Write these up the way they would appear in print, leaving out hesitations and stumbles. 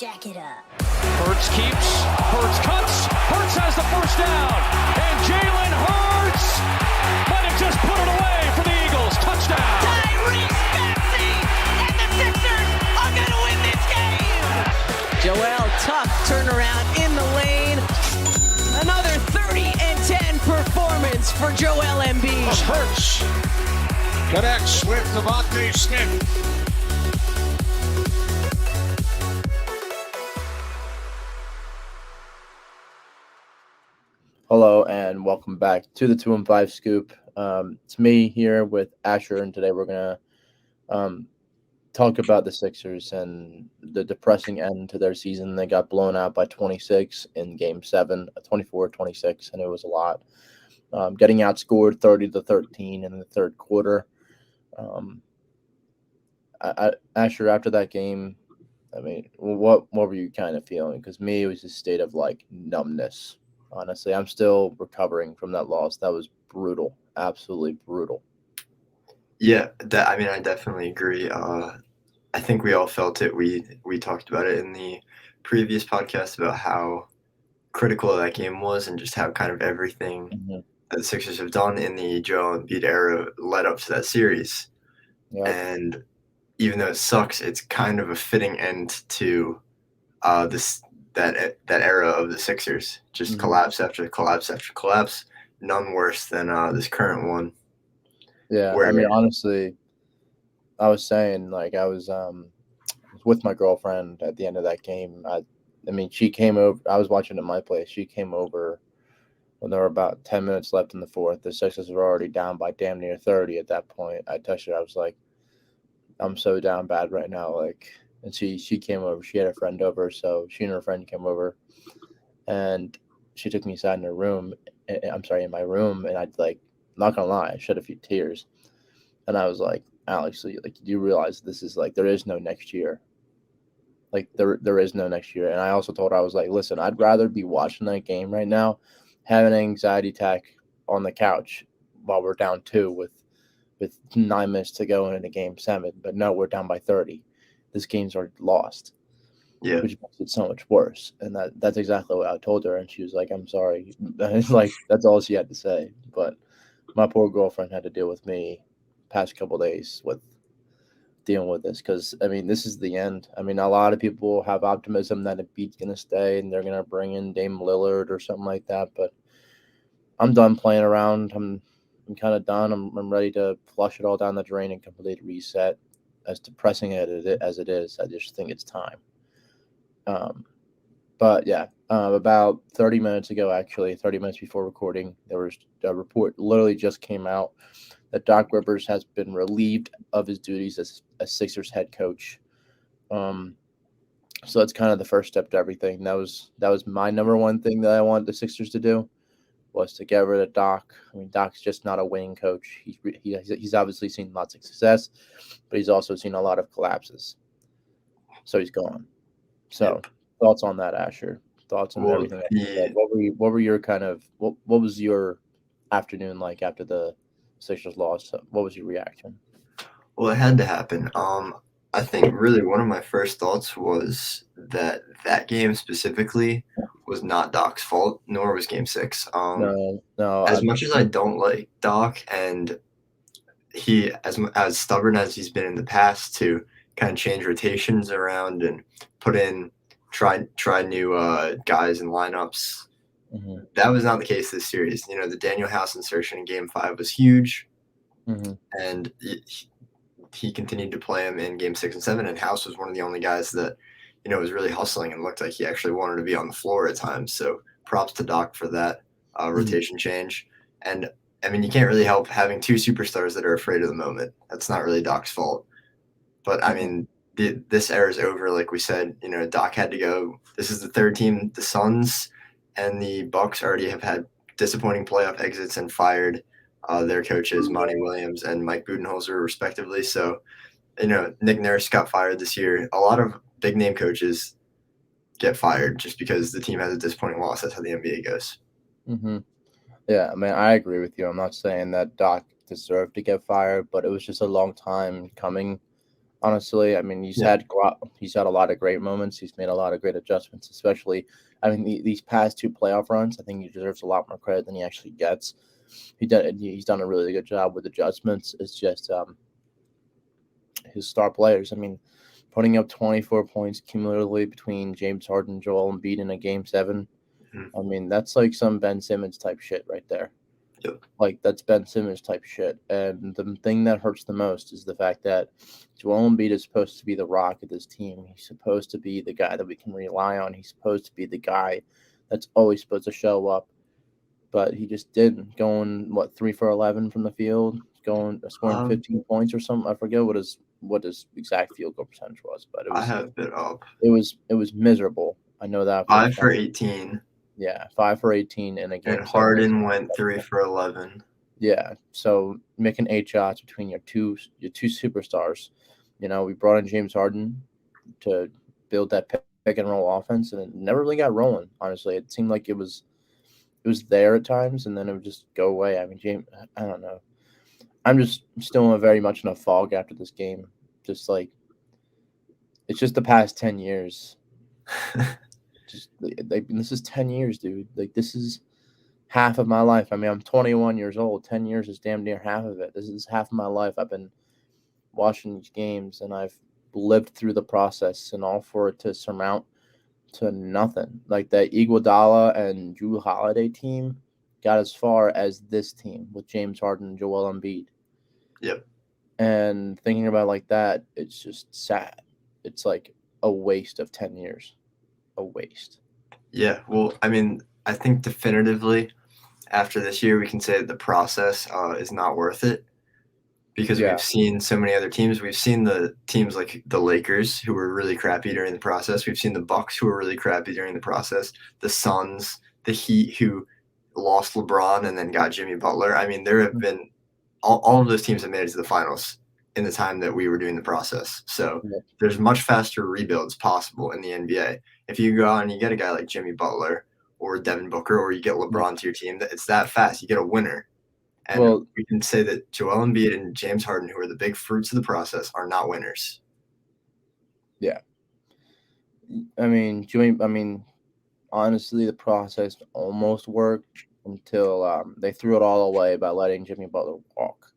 jack it up. Hurts keeps, Hurts cuts, Hurts has the first down, and Jalen Hurts might have just put it away for the Eagles. Touchdown. Tyrese Maxey and the Sixers are going to win this game. Joel, tough turnaround in the lane. Another 30-10 performance for Joel Embiid. Hurts connects with Devontae Smith. Hello and welcome back to the 2 and 5 Scoop. It's me here with Asher, and today we're gonna talk about the Sixers and the depressing end to their season. They got blown out by 26 in Game 7, 24-26, and it was a lot. Getting outscored 30-13 in the third quarter. Asher, after that game, I mean, what were you kind of feeling? Because me, it was a state of like numbness. Honestly, I'm still recovering from that loss. That was brutal, absolutely brutal. Yeah, I definitely agree. I think we all felt it. We talked about it in the previous podcast about how critical that game was and just how kind of everything that the Sixers have done in the Joel Embiid era led up to that series. Yep. And even though it sucks, it's kind of a fitting end to that era of the Sixers. Just collapse after collapse after collapse. None worse than this current one. Yeah, I mean, honestly, I was saying, like, I was with my girlfriend at the end of that game. I mean, she came over. I was watching at my place. She came over when there were about 10 minutes left in the fourth. The Sixers were already down by damn near 30 at that point. I touched her. I was like, I'm so down bad right now, like. And she came over. She had a friend over, so she and her friend came over, and she took me inside in her room. In my room, and I'd like, not gonna lie, I shed a few tears, and I was like, Alex, do you realize this is like there is no next year? Like there is no next year. And I also told her, I was like, listen, I'd rather be watching that game right now, having an anxiety attack on the couch while we're down 2 with 9 minutes to go into Game 7, but no, we're down by 30. This game's already lost, which makes it so much worse. And that's exactly what I told her. And she was like, I'm sorry. It's like, that's all she had to say. But my poor girlfriend had to deal with me past couple of days with dealing with this. Because, I mean, this is the end. I mean, a lot of people have optimism that Embiid's going to stay and they're going to bring in Dame Lillard or something like that. But I'm done playing around. I'm kind of done. I'm ready to flush it all down the drain and completely reset. As depressing as it is, I just think it's time. But yeah, about 30 minutes ago, actually, 30 minutes before recording, there was a report literally just came out that Doc Rivers has been relieved of his duties as Sixers head coach. So that's kind of the first step to everything. That was my number one thing that I wanted the Sixers to do, was to get rid of Doc. I mean, Doc's just not a winning coach. He's obviously seen lots of success, but he's also seen a lot of collapses. So he's gone. So thoughts on that, Asher? Thoughts on everything? What were your kind of what was your afternoon like after the Sixers loss? What was your reaction? Well, it had to happen. I think really one of my first thoughts was that game specifically was not Doc's fault, nor was Game 6. No. As much as I don't like Doc, and he, as stubborn as he's been in the past to kind of change rotations around and try new guys and lineups, that was not the case this series. You know, the Daniel House insertion in Game 5 was huge, and he continued to play him in Game 6 and 7, and House was one of the only guys that, you know, was really hustling and looked like he actually wanted to be on the floor at times. So props to Doc for that rotation change. And, I mean, you can't really help having 2 superstars that are afraid of the moment. That's not really Doc's fault. But, I mean, this era is over, like we said. You know, Doc had to go. This is the third team. The Suns and the Bucks already have had disappointing playoff exits and fired their coaches, Monty Williams and Mike Budenholzer, respectively. So, you know, Nick Nurse got fired this year. A lot of big-name coaches get fired just because the team has a disappointing loss. That's how the NBA goes. Yeah, I mean, I agree with you. I'm not saying that Doc deserved to get fired, but it was just a long time coming Honestly, I mean, he's had a lot of great moments. He's made a lot of great adjustments, especially. I mean, these past 2 playoff runs, I think he deserves a lot more credit than he actually gets. He's done a really good job with adjustments. It's just his star players. I mean, putting up 24 points cumulatively between James Harden and Joel Embiid in a Game 7. Mm-hmm. I mean, that's like some Ben Simmons type shit right there. Yep. Like, that's Ben Simmons type shit. And the thing that hurts the most is the fact that Joel Embiid is supposed to be the rock of this team. He's supposed to be the guy that we can rely on. He's supposed to be the guy that's always supposed to show up. But he just didn't. Going, 3 for 11 from the field? Scoring 15 points or something. I forget what his exact field goal percentage was, but it was. I have it up. It was miserable. I know that. 5 for 18. Yeah, 5 for 18 in a game. And Harden went 3 for 11. Yeah, so making 8 shots between your two superstars. You know, we brought in James Harden to build that pick and roll offense, and it never really got rolling. Honestly, it seemed like it was there at times, and then it would just go away. I mean, James, I don't know. I'm just still very much in a fog after this game. Just like it's just the past 10 years. This is 10 years, dude. Like, this is half of my life. I mean, I'm 21 years old. 10 years is damn near half of it. This is half of my life. I've been watching these games, and I've lived through the process, and all for it to surmount to nothing. Like, that Iguodala and Drew Holiday team got as far as this team with James Harden and Joel Embiid. Yep. And thinking about it like that, it's just sad. It's like a waste of 10 years. A waste. Yeah, well, I mean, I think definitively after this year we can say that the process is not worth it because we've seen so many other teams. We've seen the teams like the Lakers who were really crappy during the process. We've seen the Bucks who were really crappy during the process. The Suns, the Heat who lost LeBron and then got Jimmy Butler. I mean, there have been all of those teams have made it to the finals in the time that we were doing the process. So there's much faster rebuilds possible in the NBA. If you go out and you get a guy like Jimmy Butler or Devin Booker, or you get LeBron to your team, it's that fast. You get a winner. And we can say that Joel Embiid and James Harden, who are the big fruits of the process, are not winners. Yeah. I mean, honestly, the process almost worked until they threw it all away by letting Jimmy Butler walk.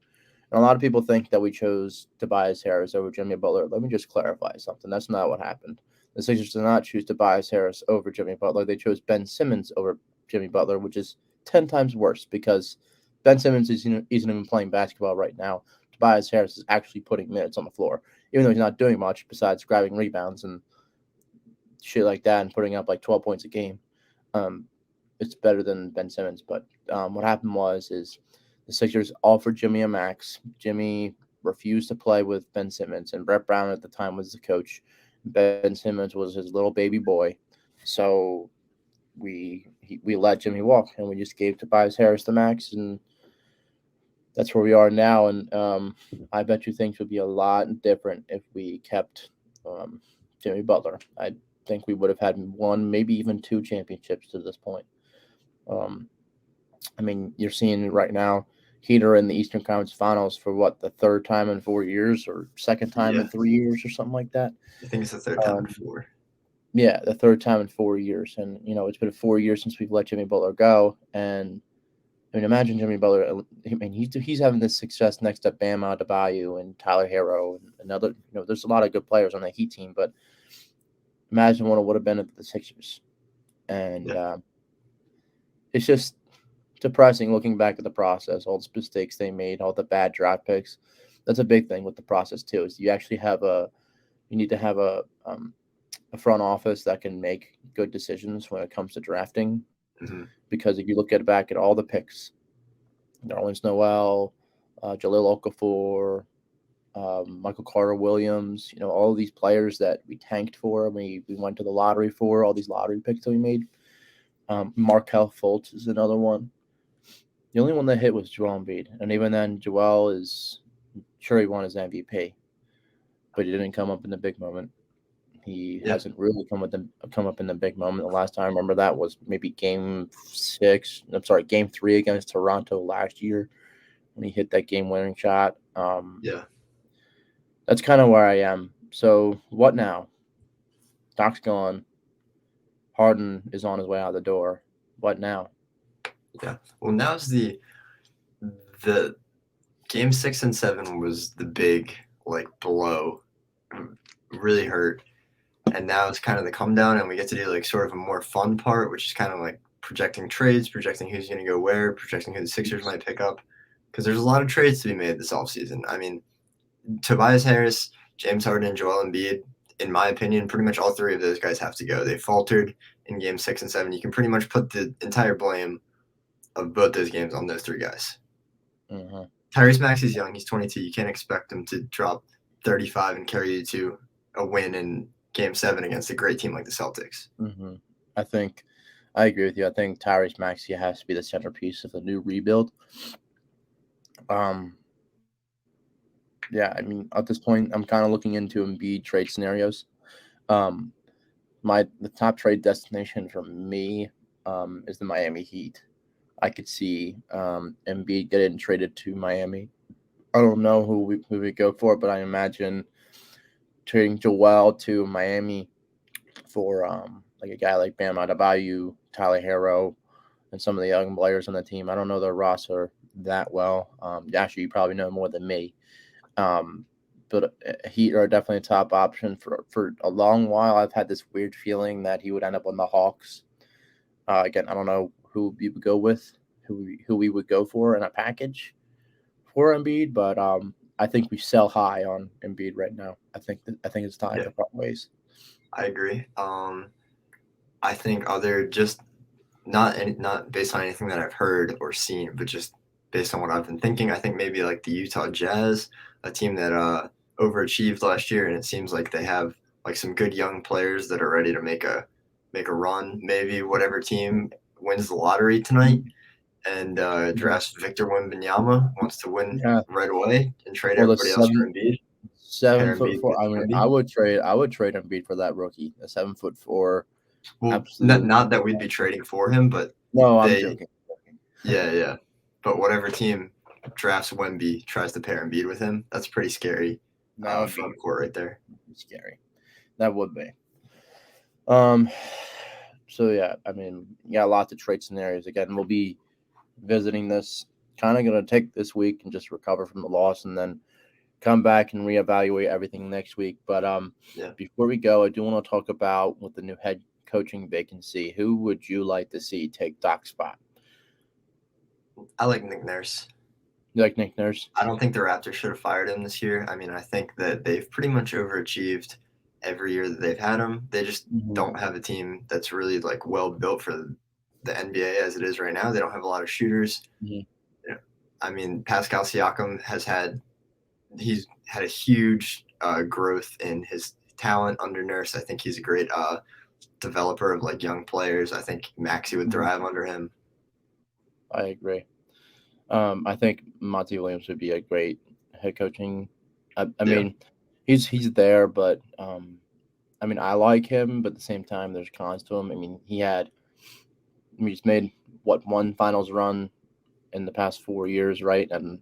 And a lot of people think that we chose Tobias Harris over Jimmy Butler. Let me just clarify something. That's not what happened. The Sixers did not choose Tobias Harris over Jimmy Butler. They chose Ben Simmons over Jimmy Butler, which is 10 times worse because Ben Simmons isn't even playing basketball right now. Tobias Harris is actually putting minutes on the floor, even though he's not doing much besides grabbing rebounds and shit like that and putting up like 12 points a game. It's better than Ben Simmons. But what happened is the Sixers offered Jimmy a max. Jimmy refused to play with Ben Simmons, and Brett Brown at the time was the coach. Ben Simmons was his little baby boy. So we let Jimmy walk, and we just gave Tobias Harris the max, and that's where we are now. And I bet you things would be a lot different if we kept Jimmy Butler. I think we would have had 1, maybe even 2 championships to this point. I mean, you're seeing right now, Heat are in the Eastern Conference Finals for the 3rd time in 4 years or 2nd time in 3 years or something like that. I think it's the 3rd time in 4. Yeah, the 3rd time in 4 years. And, it's been 4 years since we've let Jimmy Butler go. And, I mean, imagine Jimmy Butler. I mean, he's having this success next to Bam Adebayo and Tyler Herro and another. There's a lot of good players on the Heat team, but imagine what it would have been at the Sixers. And it's just depressing looking back at the process, all the mistakes they made, all the bad draft picks. That's a big thing with the process too. Is you actually need to have a front office that can make good decisions when it comes to drafting. Mm-hmm. Because if you look back at all the picks, Nerlens Noel, Jahlil Okafor, Michael Carter Williams, all of these players that we tanked for, we went to the lottery for, all these lottery picks that we made. Markelle Fultz is another one. The only one that hit was Joel Embiid, and even then, Joel is sure he won his MVP, but he didn't come up in the big moment. He hasn't really come up in the big moment. The last time I remember that was maybe Game 3 against Toronto last year when he hit that game-winning shot. That's kind of where I am. So what now? Doc's gone. Harden is on his way out the door. What now? Yeah. Well, now's the game 6 and 7 was the big blow, really hurt, and now it's kind of the come down, and we get to do sort of a more fun part, which is kind of projecting trades, projecting who's going to go where, projecting who the Sixers might pick up, because there's a lot of trades to be made this offseason. I mean, Tobias Harris, James Harden, and Joel Embiid, in my opinion, pretty much all three of those guys have to go. They faltered in game 6 and 7. You can pretty much put the entire blame of both those games on those three guys. Mm-hmm. Tyrese Maxey's young. He's 22. You can't expect him to drop 35 and carry you to a win in game 7 against a great team like the Celtics. Mm-hmm. I agree with you. I think Tyrese Maxey has to be the centerpiece of the new rebuild. Yeah, I mean, at this point, I'm kind of looking into Embiid trade scenarios. The top trade destination for me is the Miami Heat. I could see Embiid getting traded to Miami. I don't know who we go for, but I imagine trading Joel to Miami for a guy like Bam Adebayo, Tyler Hero, and some of the young players on the team. I don't know their roster that well. Actually, you probably know more than me. But Heat are definitely a top option for a long while. I've had this weird feeling that he would end up on the Hawks. Again, I don't know who we would go with, who we would go for in a package for Embiid, but I think we sell high on Embiid right now. I think it's time to part ways. I agree. I think other just not based on anything that I've heard or seen, but just based on what I've been thinking, I think maybe the Utah Jazz, a team that overachieved last year, and it seems like they have some good young players that are ready to make a run. Maybe whatever team wins the lottery tonight and drafts Victor Wembanyama, wants to win right away and trade everybody else for Embiid. 7'4". I mean, I would trade Embiid for that rookie, a 7'4". Well, not that we'd be trading for him, but no, I'm joking. Yeah. But whatever team drafts Wemby tries to pair Embiid with him, that's pretty scary. Front court right there. Scary. That would be. So yeah, I mean, lots of trade scenarios. Again, we'll be visiting this. Kind of going to take this week and just recover from the loss, and then come back and reevaluate everything next week. But before we go, I do want to talk about with the new head coaching vacancy, who would you like to see take Doc's spot? I like Nick Nurse. You like Nick Nurse? I don't think the Raptors should have fired him this year. I mean, I think that they've pretty much overachieved every year that they've had him. They just don't have a team that's really well built for the NBA as it is right now. They don't have a lot of shooters. Mm-hmm. I mean, Pascal Siakam he's had a huge growth in his talent under Nurse. I think he's a great developer of young players. I think Maxey would thrive under him. I agree. I think Monty Williams would be a great head coaching. I mean, he's there, but I mean, I like him, but at the same time, there's cons to him. I mean, he's made one finals run in the past 4 years, right? And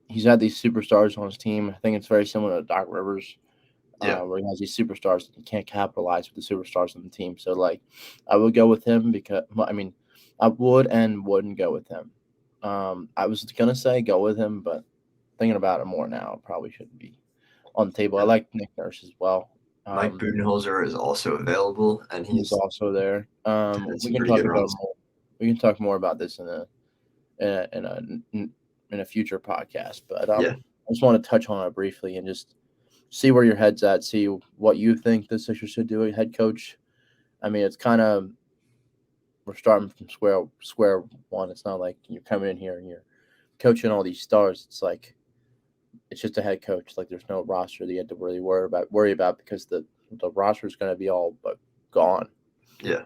he's had these superstars on his team. I think it's very similar to Doc Rivers, where he has these superstars and he can't capitalize with the superstars on the team. So, I would go with him because, I mean, I would and wouldn't go with him. I was going to say go with him, but thinking about it more now, probably shouldn't be on the table. I like Nick Nurse as well. Mike Budenholzer is also available, and he's also there. We can talk more about this in a future podcast, but I just want to touch on it briefly and just see where your head's at, see what you think the Sixers should do a head coach. I mean, it's kind of we're starting from square one. It's not like you're coming in here and you're coaching all these stars. It's just a head coach. There's no roster that you have to really worry about because the roster is going to be all but gone. Yeah.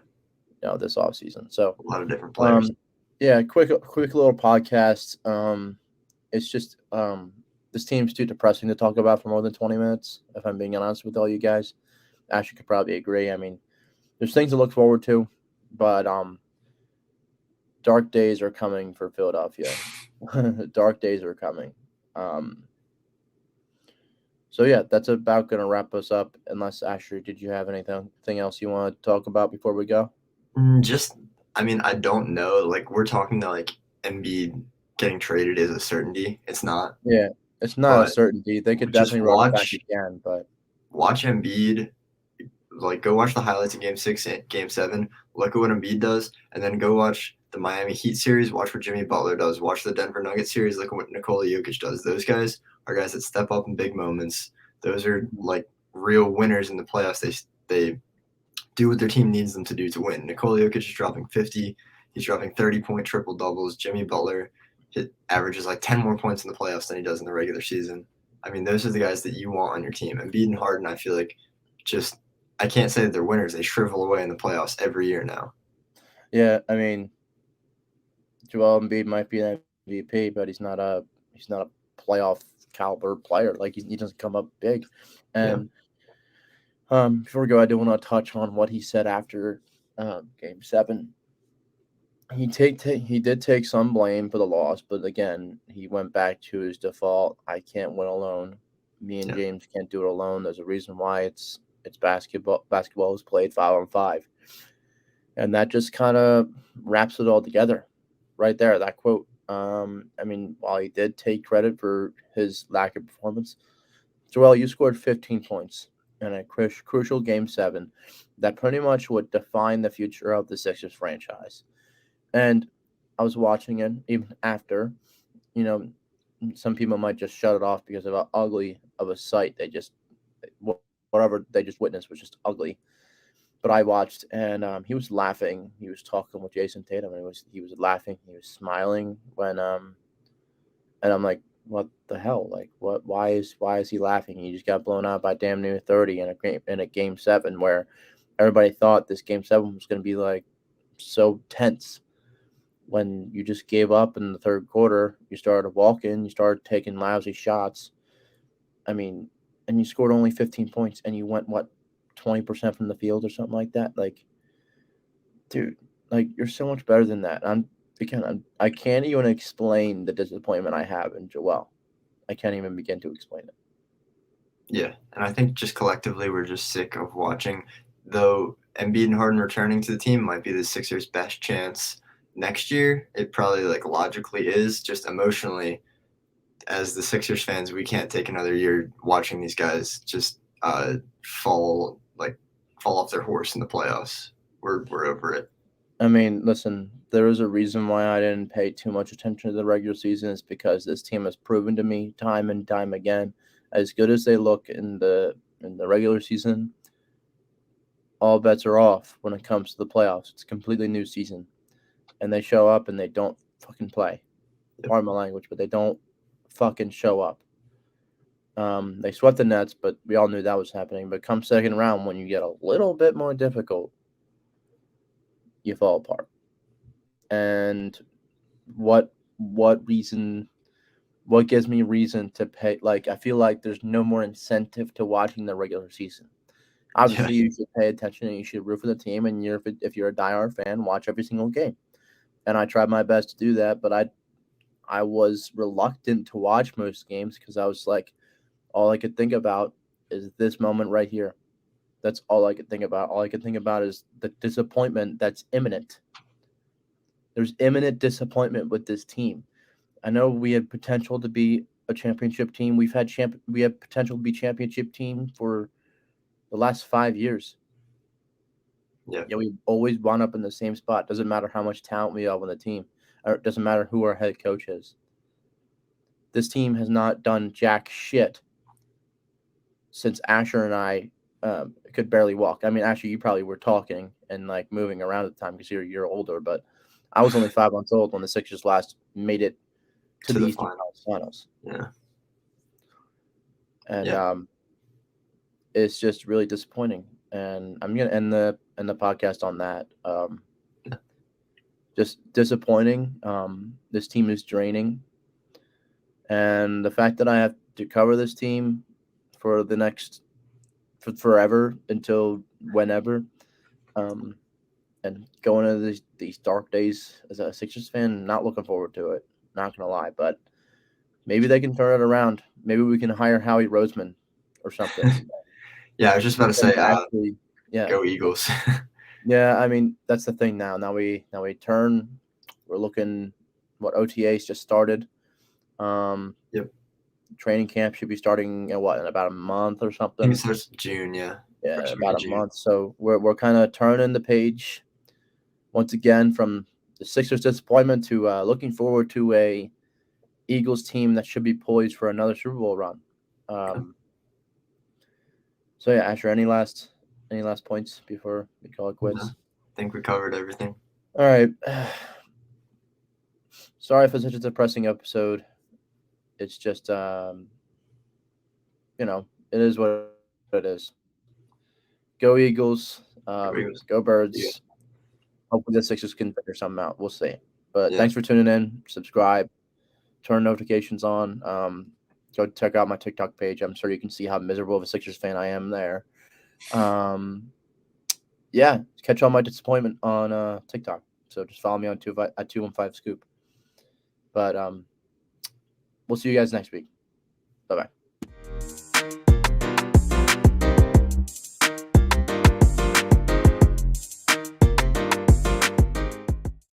This offseason. So a lot of different players. Quick little podcast. It's just this team's too depressing to talk about for more than 20 minutes, if I'm being honest with all you guys. Ashley could probably agree. I mean, there's things to look forward to, but dark days are coming for Philadelphia. Dark days are coming. So yeah, that's about gonna wrap us up. Unless Asher, did you have anything else you want to talk about before we go? I mean, I don't know. Like we're talking to like Embiid getting traded is a certainty. It's not, Yeah, it's not a but certainty. They could just definitely run it back again, but watch Embiid. Like go watch the highlights of Game 6 and Game 7. Look at what Embiid does, and then go watch the Miami Heat series. Watch what Jimmy Butler does. Watch the Denver Nuggets series. Look at what Nikola Jokic does. Those guys are guys that step up in big moments. Those are like real winners in the playoffs. They do what their team needs them to do to win. Nikola Jokic is dropping 50. He's dropping 30-point triple doubles. Jimmy Butler averages like 10 more points in the playoffs than he does in the regular season. I mean, those are the guys that you want on your team. And Embiid and Harden, I feel like just I can't say that they're winners. They shrivel away in the playoffs every year now. yeah, I mean, Joel Embiid might be an MVP, but he's not a playoff caliber player. Like he doesn't come up big. And before we go, I do want to touch on what he said after Game 7. He did take some blame for the loss, but again, he went back to his default. I can't win alone. Me and James can't do it alone. There's a reason why it's basketball. Basketball is played 5-on-5, and that just kind of wraps it all together, right there. That quote. I mean, while he did take credit for his lack of performance, Joel, you scored 15 points in a crucial Game 7 that pretty much would define the future of the Sixers franchise. And I was watching it even after, some people might just shut it off because of how ugly of a sight whatever they just witnessed was just ugly. But I watched, and he was laughing. He was talking with Jason Tatum, and he was laughing. He was smiling when and I'm like, what the hell? Like, what? Why is he laughing? He just got blown out by damn near 30 in a Game 7 where everybody thought this Game 7 was going to be like so tense. When you just gave up in the third quarter, you started walking, you started taking lousy shots. I mean, and you scored only 15 points, and you went, 20% from the field or something like that? Like, dude, like, you're so much better than that. I can't even explain the disappointment I have in Joel. I can't even begin to explain it. Yeah, and I think just collectively we're just sick of watching. Though Embiid and Harden returning to the team might be the Sixers' best chance next year. It probably logically is. Just emotionally, as the Sixers fans, we can't take another year watching these guys just fall off their horse in the playoffs. We're over it. I mean, listen, there is a reason why I didn't pay too much attention to the regular season. Is because this team has proven to me time and time again, as good as they look in the regular season, all bets are off when it comes to the playoffs. It's a completely new season, and they show up and they don't fucking play. Pardon my language, but they don't fucking show up. They swept the Nets, but we all knew that was happening. But come second round, when you get a little bit more difficult, you fall apart. And what reason? What gives me reason to pay? Like, I feel like there's no more incentive to watching the regular season. Obviously, you should pay attention and you should root for the team. And if you're a diehard fan, watch every single game. And I tried my best to do that, but I was reluctant to watch most games because I was like, all I could think about is this moment right here. That's all I could think about. All I could think about is the disappointment that's imminent. There's imminent disappointment with this team. I know we had potential to be a championship team. We have potential to be championship team for the last 5 years. Yeah, we always wound up in the same spot. Doesn't matter how much talent we have on the team. Or it doesn't matter who our head coach is. This team has not done jack shit since Asher and I could barely walk. I mean, Asher, you probably were talking and like moving around at the time because you're older, but I was only 5 months old when the Sixers last made it to the Eastern Finals. Yeah. And it's just really disappointing. And I'm gonna end the podcast on that. Just disappointing. This team is draining, and the fact that I have to cover this team for forever until whenever, and going into these dark days as a Sixers fan, not looking forward to it. Not gonna lie, but maybe they can turn it around. Maybe we can hire Howie Roseman or something. Yeah, I was just about to say, Actually, yeah. go Eagles. Yeah, I mean, that's the thing now. Now we turn. We're looking what OTAs just started. Yep. Training camp should be starting in about a month or I something. think it starts June, yeah. Yeah, First week about of a June. month. So we're kind of turning the page once again from the Sixers' disappointment to looking forward to a Eagles team that should be poised for another Super Bowl run. So yeah, Asher, any last points before we call it quits? No, I think we covered everything. All right. Sorry for such a depressing episode. It's just it is what it is. Go Eagles. Eagles. Go Birds. Yeah. Hopefully the Sixers can figure something out. We'll see. But Yeah. thanks for tuning in. Subscribe. Turn notifications on. Go check out my TikTok page. I'm sure you can see how miserable of a Sixers fan I am there. Yeah, catch all my disappointment on TikTok. So just follow me on 215 Scoop. But we'll see you guys next week. Bye-bye.